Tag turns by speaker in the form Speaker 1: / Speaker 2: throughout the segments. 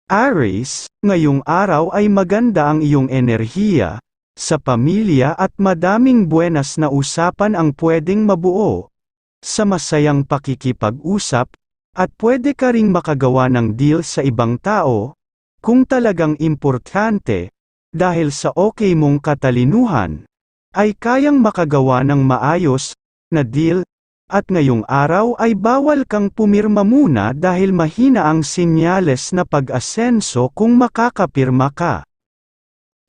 Speaker 1: Aries, ngayong araw ay maganda ang iyong enerhiya, sa pamilya at madaming buenas na usapan ang pwedeng mabuo, sa masayang pakikipag-usap, at pwede ka ring makagawa ng deal sa ibang tao, kung talagang importante, dahil sa okay mong katalinuhan, ay kayang makagawa ng maayos na deal. At ngayong araw ay bawal kang pumirma muna dahil mahina ang senyales na pag-asenso kung makakapirma ka.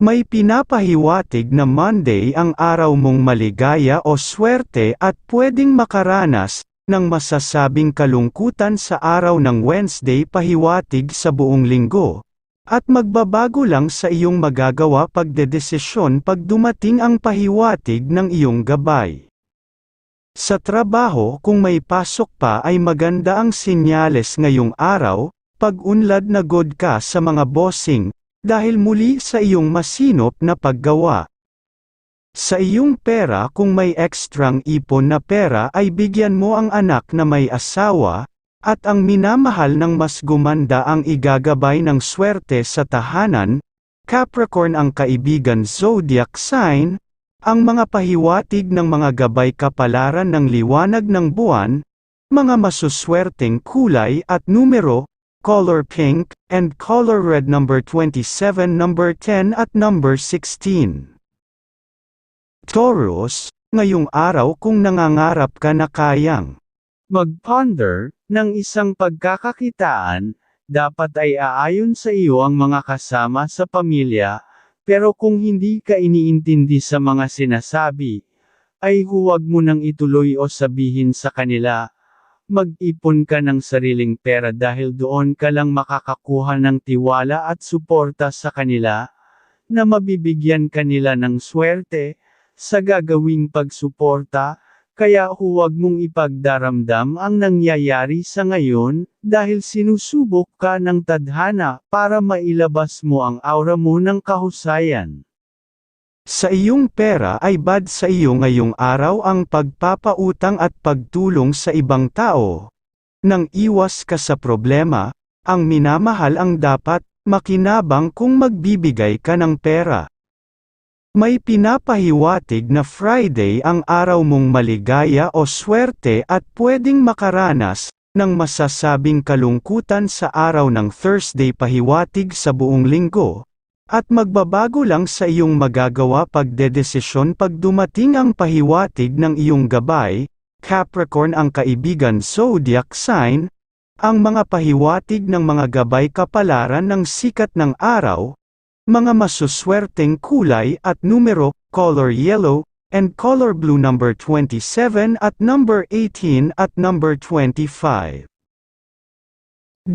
Speaker 1: May pinapahiwatig na Monday ang araw mong maligaya o swerte at pwedeng makaranas ng masasabing kalungkutan sa araw ng Wednesday pahiwatig sa buong linggo. At magbabago lang sa iyong magagawa pagdedesisyon pag dumating ang pahiwatig ng iyong gabay. Sa trabaho kung may pasok pa ay maganda ang senyales ngayong araw, pag-unlad na good ka sa mga bossing, dahil muli sa iyong masinop na paggawa. Sa iyong pera kung may ekstrang ipon na pera ay bigyan mo ang anak na may asawa, at ang minamahal ng mas gumanda ang igagabay ng swerte sa tahanan. Capricorn ang kaibigan zodiac sign. Ang mga pahiwatig ng mga gabay kapalaran ng liwanag ng buwan, mga masuswerteng kulay at numero, color pink, and color red number 27, number 10 at number 16. Taurus, ngayong araw kung nangangarap ka na kayang mag-ponder ng isang pagkakakitaan, dapat ay aayon sa iyo ang mga kasama sa pamilya. Pero kung hindi ka iniintindi sa mga sinasabi, ay huwag mo nang ituloy o sabihin sa kanila. Mag-ipon ka ng sariling pera dahil doon ka lang makakakuha ng tiwala at suporta sa kanila, na mabibigyan kanila ng swerte, sa gagawing pagsuporta, kaya huwag mong ipagdaramdam ang nangyayari sa ngayon, dahil sinusubok ka ng tadhana para mailabas mo ang aura mo ng kahusayan. Sa iyong pera ay bad sa iyo ngayong araw ang pagpapautang at pagtulong sa ibang tao. Nang iwas ka sa problema, ang minamahal ang dapat makinabang kung magbibigay ka ng pera. May pinapahiwatig na Friday ang araw mong maligaya o swerte at pwedeng makaranas ng masasabing kalungkutan sa araw ng Thursday pahiwatig sa buong linggo, at magbabago lang sa iyong magagawa pagdedesisyon pag dumating ang pahiwatig ng iyong gabay. Capricorn ang kaibigan zodiac sign, ang mga pahiwatig ng mga gabay kapalaran ng sikat ng araw, mga masuswerteng kulay at numero, color yellow, and color blue number 27 at number 18 at number 25.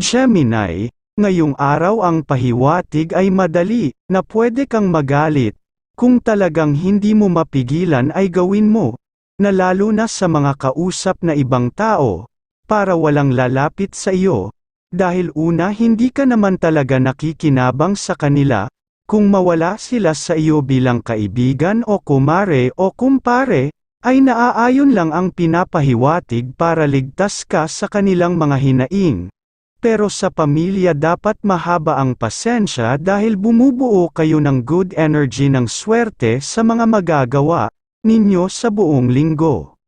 Speaker 1: Gemini, ngayong araw ang pahiwatig ay madali, na pwede kang magalit. Kung talagang hindi mo mapigilan ay gawin mo, na lalo na sa mga kausap na ibang tao, para walang lalapit sa iyo. Dahil una hindi ka naman talaga nakikinabang sa kanila. Kung mawala sila sa iyo bilang kaibigan o kumare o kumpare, ay naaayon lang ang pinapahiwatig para ligtas ka sa kanilang mga hinaing. Pero sa pamilya dapat mahaba ang pasensya dahil bumubuo kayo ng good energy ng swerte sa mga magagawa ninyo sa buong linggo.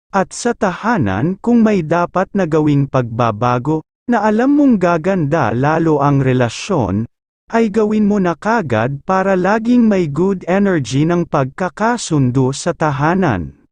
Speaker 1: At sa tahanan kung may dapat na gawing pagbabago, na alam mong gaganda lalo ang relasyon, ay gawin mo na kagad para laging may good energy ng pagkakasundo sa tahanan.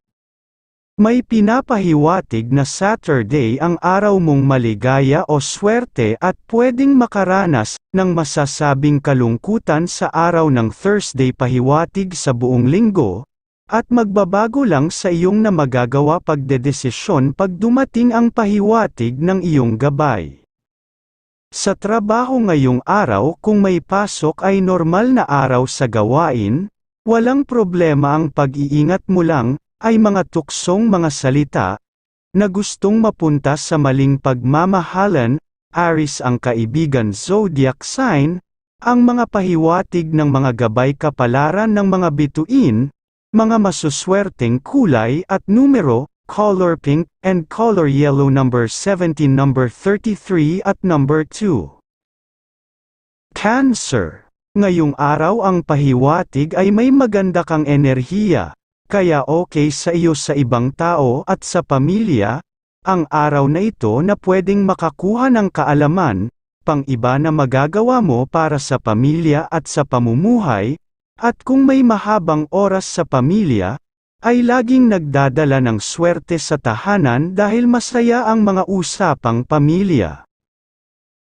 Speaker 1: May pinapahiwatig na Saturday ang araw mong maligaya o swerte at pwedeng makaranas ng masasabing kalungkutan sa araw ng Thursday pahiwatig sa buong linggo, at magbabago lang sa iyong na magagawa pagdedesisyon pag dumating ang pahiwatig ng iyong gabay. Sa trabaho ngayong araw kung may pasok ay normal na araw sa gawain, walang problema ang pag-iingat mo lang, ay mga tuksong mga salita, na gustong mapunta sa maling pagmamahalan. Aries ang kaibigan zodiac sign, ang mga pahiwatig ng mga gabay kapalaran ng mga bituin, mga masuswerteng kulay at numero, color pink, and color yellow number 17, number 33 at number 2. Cancer. Ngayong araw ang pahiwatig ay may maganda kang enerhiya, kaya okay sa iyo sa ibang tao at sa pamilya. Ang araw na ito na pwedeng makakuha ng kaalaman, pang-iba na magagawa mo para sa pamilya at sa pamumuhay, at kung may mahabang oras sa pamilya, ay laging nagdadala ng swerte sa tahanan dahil masaya ang mga usapang pamilya.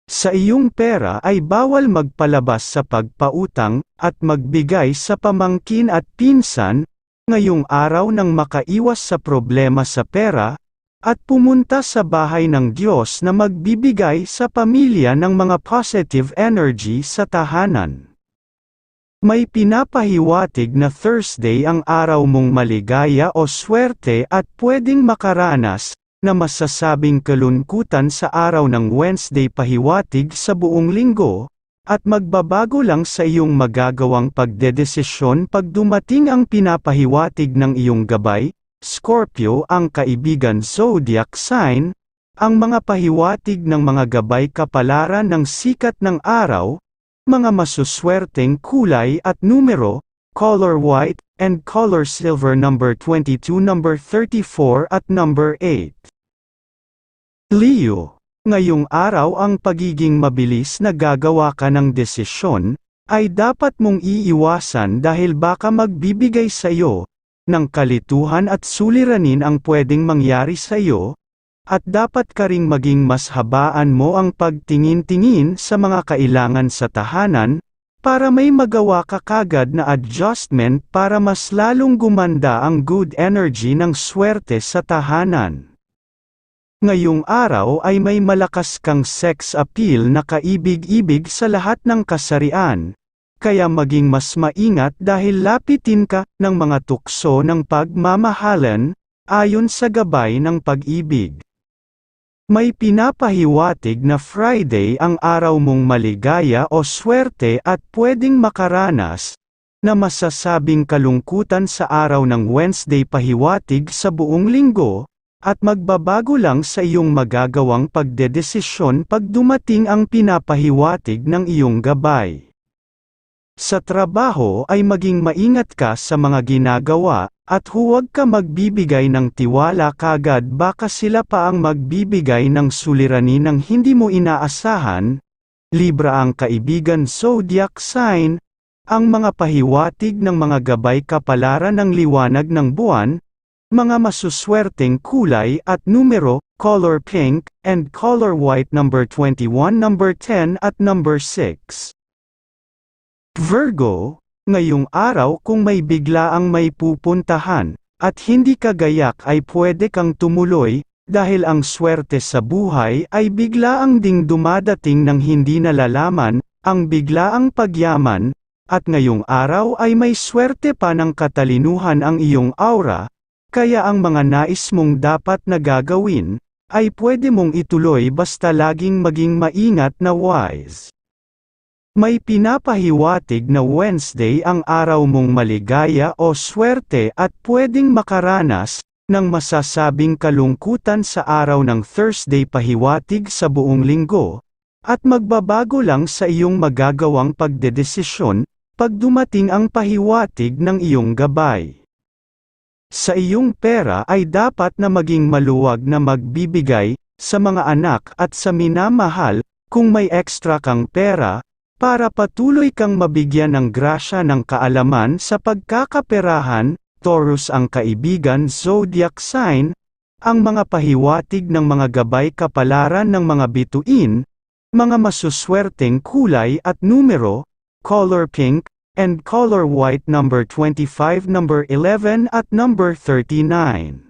Speaker 1: Sa iyong pera ay bawal magpalabas sa pagpautang, at magbigay sa pamangkin at pinsan, ngayong araw nang makaiwas sa problema sa pera, at pumunta sa bahay ng Diyos na magbibigay sa pamilya ng mga positive energy sa tahanan. May pinapahiwatig na Thursday ang araw mong maligaya o swerte at pwedeng makaranas na masasabing kalungkutan sa araw ng Wednesday pahiwatig sa buong linggo, at magbabago lang sa iyong magagawang pagdedesisyon pag dumating ang pinapahiwatig ng iyong gabay. Scorpio ang kaibigan zodiac sign, ang mga pahiwatig ng mga gabay kapalaran ng sikat ng araw, mga masuswerteng kulay at numero, color white, and color silver number 22, number 34 at number 8. Leo, ngayong araw ang pagiging mabilis na gagawa ka ng desisyon, ay dapat mong iiwasan dahil baka magbibigay sa iyo ng kalituhan at suliranin ang pwedeng mangyari sa iyo, at dapat ka ring maging mas habaan mo ang pagtingin-tingin sa mga kailangan sa tahanan, para may magawa ka kagad na adjustment para mas lalong gumanda ang good energy ng swerte sa tahanan. Ngayong araw ay may malakas kang sex appeal na kaibig-ibig sa lahat ng kasarian, kaya maging mas maingat dahil lapitin ka ng mga tukso ng pagmamahalan, ayon sa gabay ng pag-ibig. May pinapahiwatig na Friday ang araw mong maligaya o swerte at pwedeng makaranas na masasabing kalungkutan sa araw ng Wednesday pahiwatig sa buong linggo, at magbabago lang sa iyong magagawang pagdedesisyon pag dumating ang pinapahiwatig ng iyong gabay. Sa trabaho ay maging maingat ka sa mga ginagawa, at huwag ka magbibigay ng tiwala kagad baka sila pa ang magbibigay ng suliranin ng hindi mo inaasahan. Libra ang kaibigan zodiac sign, ang mga pahiwatig ng mga gabay kapalaran ng liwanag ng buwan, mga masuswerteng kulay at numero, color pink, and color white number 21, number 10 at number 6. Virgo, ngayong araw kung may biglaang may pupuntahan, at hindi ka gayak ay pwede kang tumuloy, dahil ang swerte sa buhay ay biglaang ding dumadating ng hindi nalalaman, ang biglaang pagyaman, at ngayong araw ay may swerte pa ng katalinuhan ang iyong aura, kaya ang mga nais mong dapat na gagawin, ay pwede mong ituloy basta laging maging maingat na wise. May pinapahiwatig na Wednesday ang araw mong maligaya o swerte at pwedeng makaranas ng masasabing kalungkutan sa araw ng Thursday pahiwatig sa buong linggo, at magbabago lang sa iyong magagawang pagdedesisyon pag dumating ang pahiwatig ng iyong gabay. Sa iyong pera ay dapat na maging maluwag na magbibigay sa mga anak at sa minamahal kung may ekstra kang pera, para patuloy kang mabigyan ng grasya ng kaalaman sa pagkakaperahan. Taurus ang kaibigan zodiac sign, ang mga pahiwatig ng mga gabay kapalaran ng mga bituin, mga masuswerteng kulay at numero, color pink, and color white number 25, number 11 at number 39.